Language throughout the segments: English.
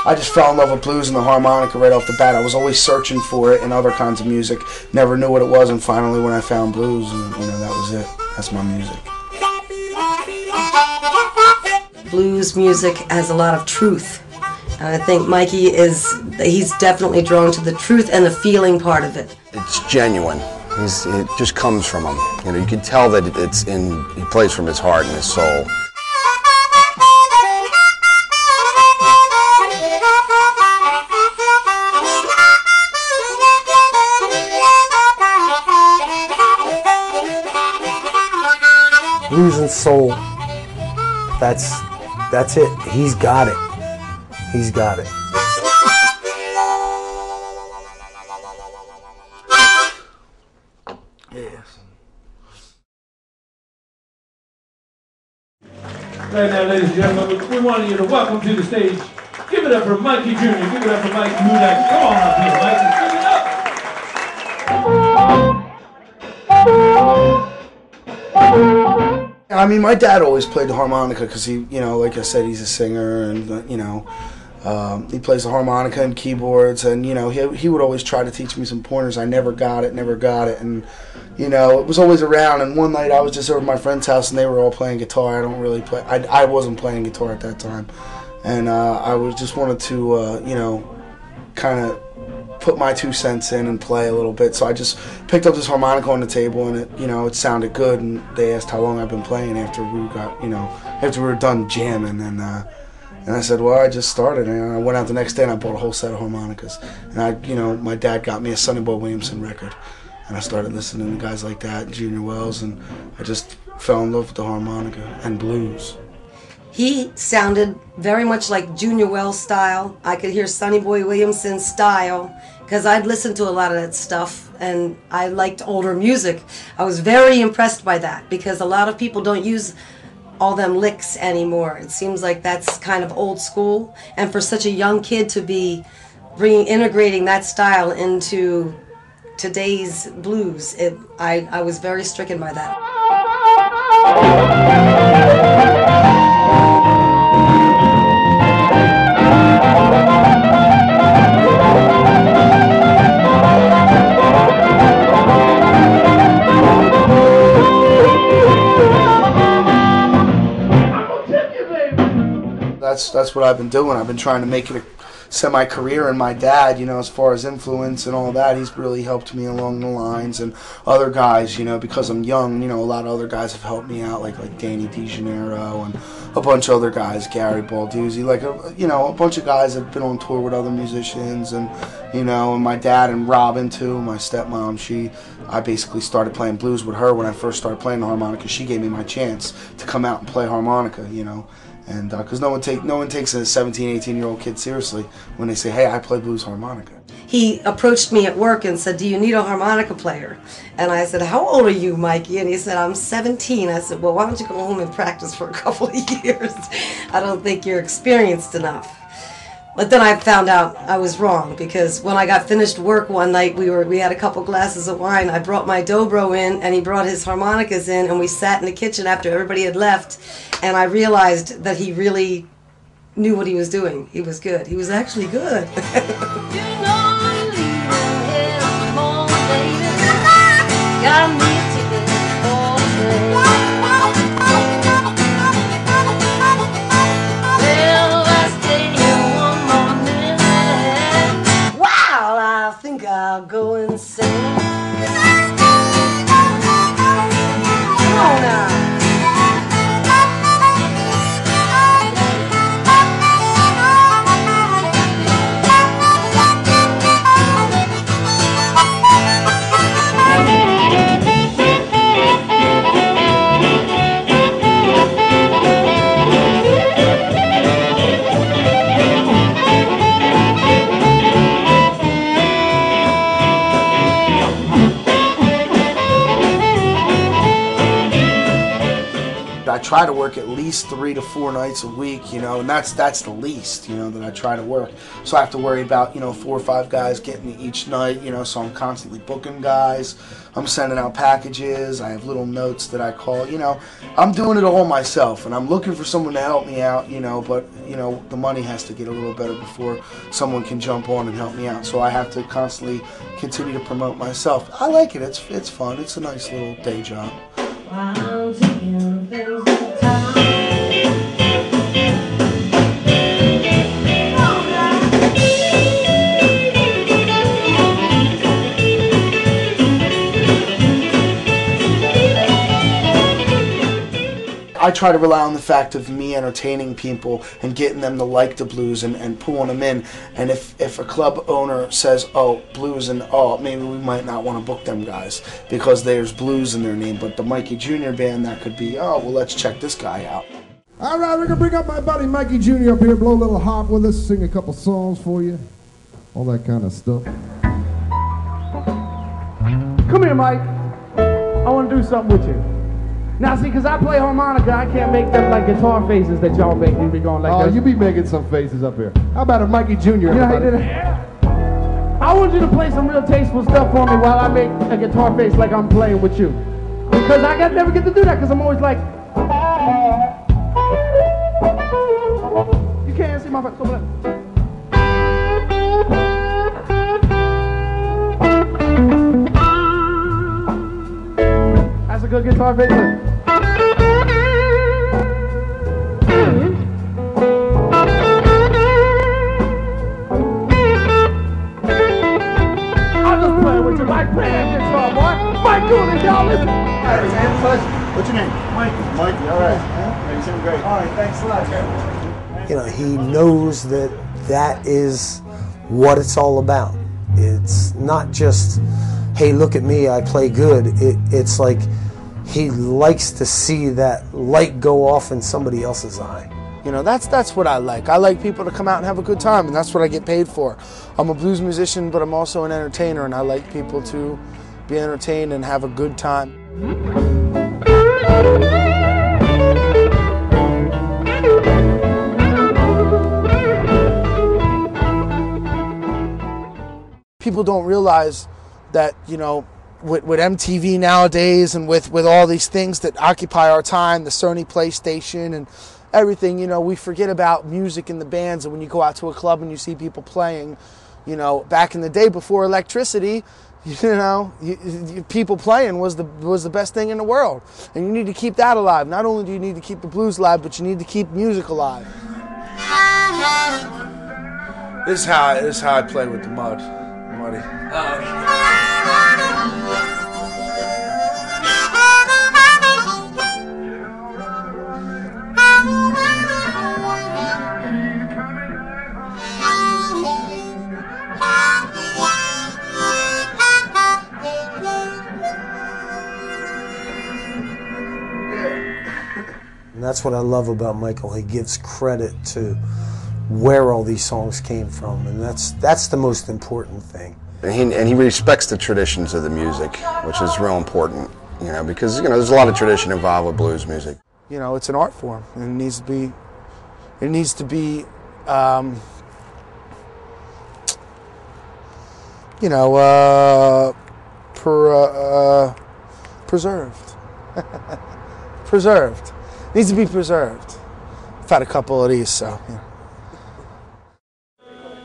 I just fell in love with blues and the harmonica right off the bat. I was always searching for it in other kinds of music. Never knew what it was, and finally when I found blues, and, that was it. That's my music. Blues music has a lot of truth. And I think Mikey he's definitely drawn to the truth and the feeling part of it. It's genuine. It just comes from him. You can tell that he plays from his heart and his soul. Blues and soul. That's it. He's got it. He's got it. Yes. Right now, ladies and gentlemen, we want you to welcome to the stage. Give it up for Mikey Jr. Give it up for Mike Mudak. Come on up here, Mike. Give it up. I mean, my dad always played the harmonica because he, like I said, he's a singer, and he plays the harmonica and keyboards, and he would always try to teach me some pointers. I never got it, and it was always around. And one night I was just over at my friend's house, and they were all playing guitar. I don't really play. I wasn't playing guitar at that time, and I just wanted to kind of put my 2 cents in and play a little bit. So I just picked up this harmonica on the table, and it sounded good. And they asked how long I've been playing after we were done jamming, and I said, well, I just started. And I went out the next day and I bought a whole set of harmonicas. And my dad got me a Sonny Boy Williamson record, and I started listening to guys like that, Junior Wells, and I just fell in love with the harmonica and blues. He sounded very much like Junior Wells style. I could hear Sonny Boy Williamson style, because I'd listened to a lot of that stuff, and I liked older music. I was very impressed by that, because a lot of people don't use all them licks anymore. It seems like that's kind of old school, and for such a young kid to be integrating that style into today's blues, I was very stricken by that. That's what I've been doing. I've been trying to make it a semi-career, and my dad, as far as influence and all that, he's really helped me along the lines, and other guys, because I'm young, a lot of other guys have helped me out, like Danny DeGennaro and a bunch of other guys, Gary Balduzzi, a bunch of guys have been on tour with other musicians, and and my dad and Robin too, my stepmom, I basically started playing blues with her when I first started playing the harmonica. She gave me my chance to come out and play harmonica, and because no one takes a 17, 18-year-old kid seriously when they say, hey, I play blues harmonica. He approached me at work and said, do you need a harmonica player? And I said, how old are you, Mikey? And he said, I'm 17. I said, well, why don't you go home and practice for a couple of years? I don't think you're experienced enough. But then I found out I was wrong, because when I got finished work one night, we had a couple glasses of wine. I brought my dobro in, and he brought his harmonicas in, and we sat in the kitchen after everybody had left, and I realized that he really knew what he was doing. He was good. He was actually good. I'll go and sing. Come on now. try to work at least 3 to 4 nights a week, you know, and that's the least, you know, that I try to work. So I have to worry about, you know, 4 or 5 guys getting each night, you know, so I'm constantly booking guys. I'm sending out packages. I have little notes that I call, you know, I'm doing it all myself, and I'm looking for someone to help me out, you know, but, you know, the money has to get a little better before someone can jump on and help me out. So I have to constantly continue to promote myself. I like it. It's fun. It's a nice little day job. I'm taking things at time. I try to rely on the fact of me entertaining people and getting them to like the blues and pulling them in. And if a club owner says, oh, blues, and oh, maybe we might not want to book them guys because there's blues in their name. But the Mikey Jr. band, that could be, oh, well, let's check this guy out. All right, we're going to bring up my buddy Mikey Jr. up here, blow a little harp with us, sing a couple songs for you, all that kind of stuff. Come here, Mike. I want to do something with you. Now, see, because I play harmonica, I can't make them like guitar faces that y'all make. You be going like oh, this. You be making some faces up here. How about a Mikey Jr.? You know how you did it? I want you to play some real tasteful stuff for me while I make a guitar face like I'm playing with you. Because I never get to do that, because I'm always like... You can't see my... That's a good guitar face. Like playing guitar, boy. Mike Jr, y'all listen. What's your name? Mikey. Mikey, all right. You sound great. All right, thanks a lot. You know, he knows that that is what it's all about. It's not just, hey, look at me, I play good. It's like he likes to see that light go off in somebody else's eye. You know, that's what I like. I like people to come out and have a good time, and that's what I get paid for. I'm a blues musician, but I'm also an entertainer, and I like people to be entertained and have a good time. People don't realize that, you know, with MTV nowadays and with all these things that occupy our time, the Sony PlayStation and everything, you know, we forget about music and the bands. And when you go out to a club and you see people playing, you know, back in the day before electricity, you know, people playing was the best thing in the world. And you need to keep that alive. Not only do you need to keep the blues alive, but you need to keep music alive. This is how I play with the muddy. And that's what I love about Michael. He gives credit to where all these songs came from, and that's the most important thing. And he respects the traditions of the music, which is real important, you know, because, you know, there's a lot of tradition involved with blues music. You know, it's an art form, and it needs to be you know, preserved. Preserved. Needs to be preserved. I've had a couple of these, so, yeah.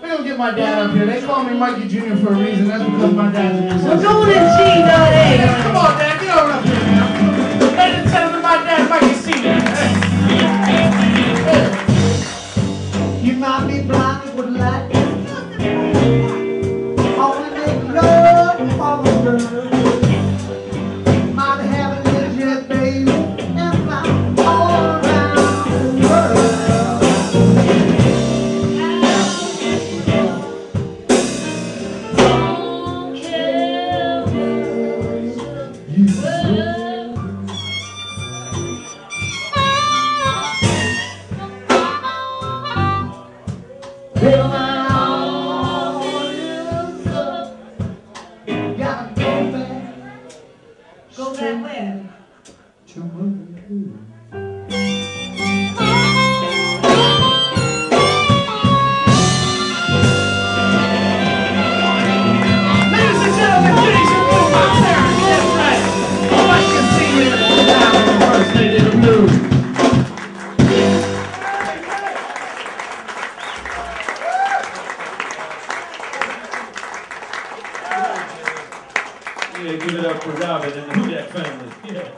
We're going to get my dad up here. They call me Mikey Jr. for a reason. That's because my dad's a musician. We're doing it, G, nowadays. Come on, Dad. Get over up here, man. Ladies and gentlemen, my dad, Mikey Sr. Hey. You might be blinded with light. Only make love for the girl. Might have a little jet, baby, and fly all around the world. You Yeah, give it up for Robin and the Jack family. Yeah.